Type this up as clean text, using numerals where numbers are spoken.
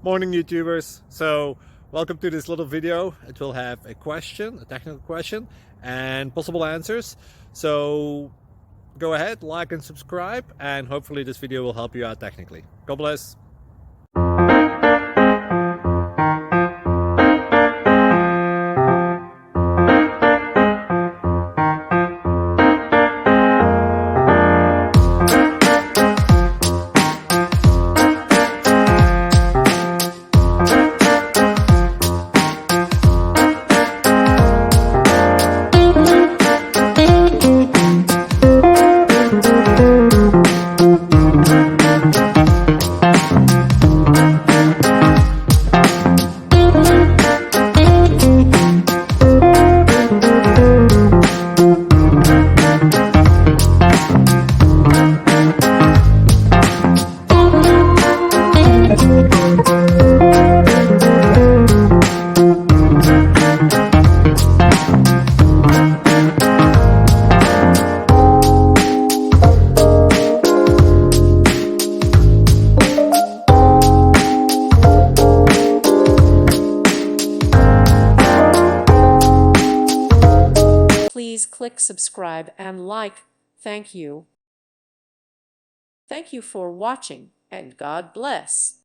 Morning YouTubers. So welcome to this little video. It will have a question, a technical question, and possible answers. So go ahead, like and subscribe, and hopefully this video will help you out technically. God bless. Please click subscribe and like. Thank you. Thank you for watching, and God bless.